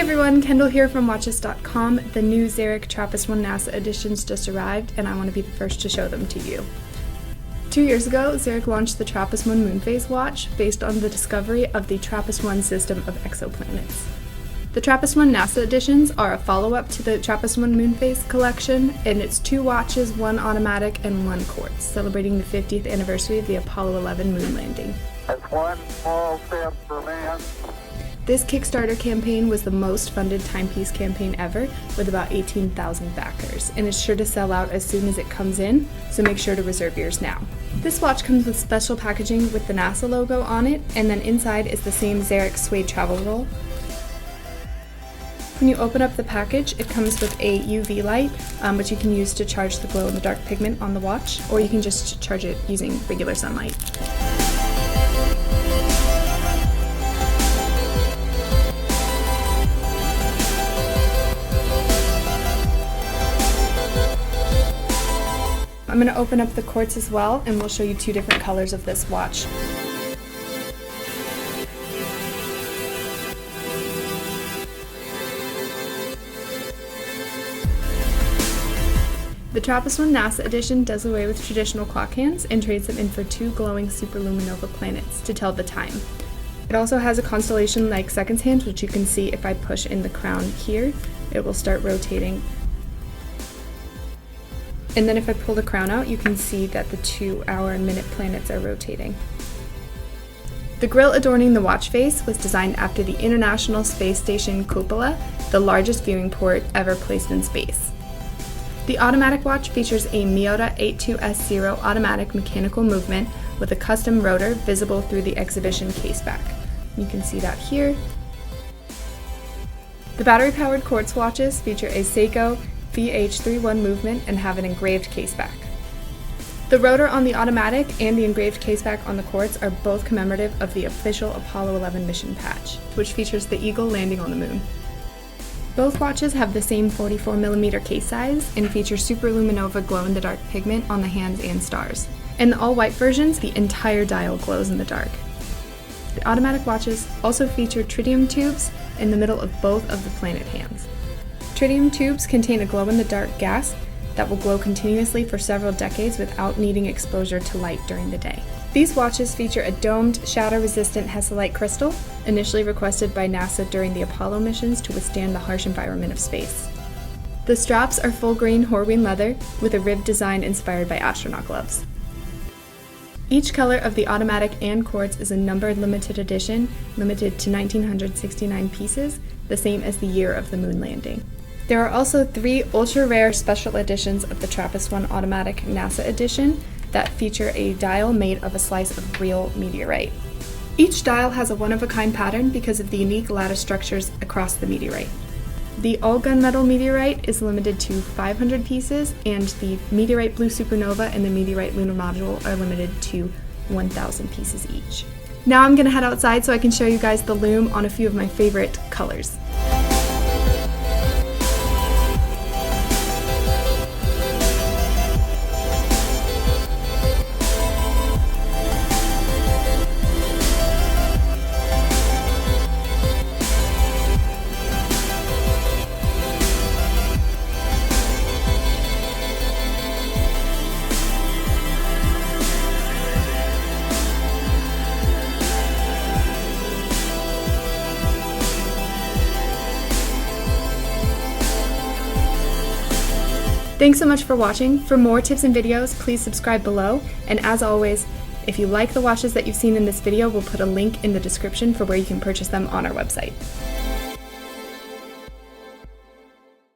everyone, Kendall here from Watches.com. The new Xeric Trappist 1 NASA editions just arrived, and I want to be the first to show them to you. 2 years ago, Xeric launched the Trappist 1 moon phase watch based on the discovery of the Trappist 1 system of exoplanets. The Trappist 1 NASA editions are a follow-up to the Trappist 1 moon phase collection, and it's 2 watches, 1 automatic, and 1 quartz, celebrating the 50th anniversary of the Apollo 11 moon landing. That's one small step for man. This Kickstarter campaign was the most funded timepiece campaign ever, with about 18,000 backers, and is sure to sell out as soon as it comes in, so make sure to reserve yours now. This watch comes with special packaging with the NASA logo on it, and then inside is the same Xeric suede travel roll. When you open up the package, it comes with a UV light, which you can use to charge the glow-in-the-dark pigment on the watch, or you can just charge it using regular sunlight. I'm going to open up the quartz as well, and we'll show you 2 different colors of this watch. The Trappist 1 NASA edition does away with traditional clock hands and trades them in for 2 glowing superluminova planets to tell the time. It also has a constellation like seconds hand, which you can see if I push in the crown here, it will start rotating. And then if I pull the crown out, you can see that the 2-hour and minute planets are rotating. The grille adorning the watch face was designed after the International Space Station cupola, the largest viewing port ever placed in space. The automatic watch features a Miota 82S0 automatic mechanical movement with a custom rotor visible through the exhibition caseback. You can see that here. The battery-powered quartz watches feature a Seiko VH31 movement and have an engraved caseback. The rotor on the automatic and the engraved caseback on the quartz are both commemorative of the official Apollo 11 mission patch, which features the eagle landing on the moon. Both watches have the same 44mm case size and feature superluminova glow-in-the-dark pigment on the hands and stars. In the all-white versions, the entire dial glows in the dark. The automatic watches also feature tritium tubes in the middle of both of the planet hands. Tritium tubes contain a glow-in-the-dark gas that will glow continuously for several decades without needing exposure to light during the day. These watches feature a domed, shatter-resistant Hesalite crystal, initially requested by NASA during the Apollo missions to withstand the harsh environment of space. The straps are full-grain Horween leather with a ribbed design inspired by astronaut gloves. Each color of the automatic and quartz is a numbered limited edition, limited to 1,969 pieces, the same as the year of the moon landing. There are also 3 ultra-rare special editions of the Trappist 1 Automatic NASA edition that feature a dial made of a slice of real meteorite. Each dial has a one-of-a-kind pattern because of the unique lattice structures across the meteorite. The all-gunmetal meteorite is limited to 500 pieces, and the meteorite blue supernova and the meteorite lunar module are limited to 1,000 pieces each. Now I'm going to head outside so I can show you guys the Lume on a few of my favorite colors. Thanks so much for watching. For more tips and videos, please subscribe below. And as always, if you like the watches that you've seen in this video, we'll put a link in the description for where you can purchase them on our website.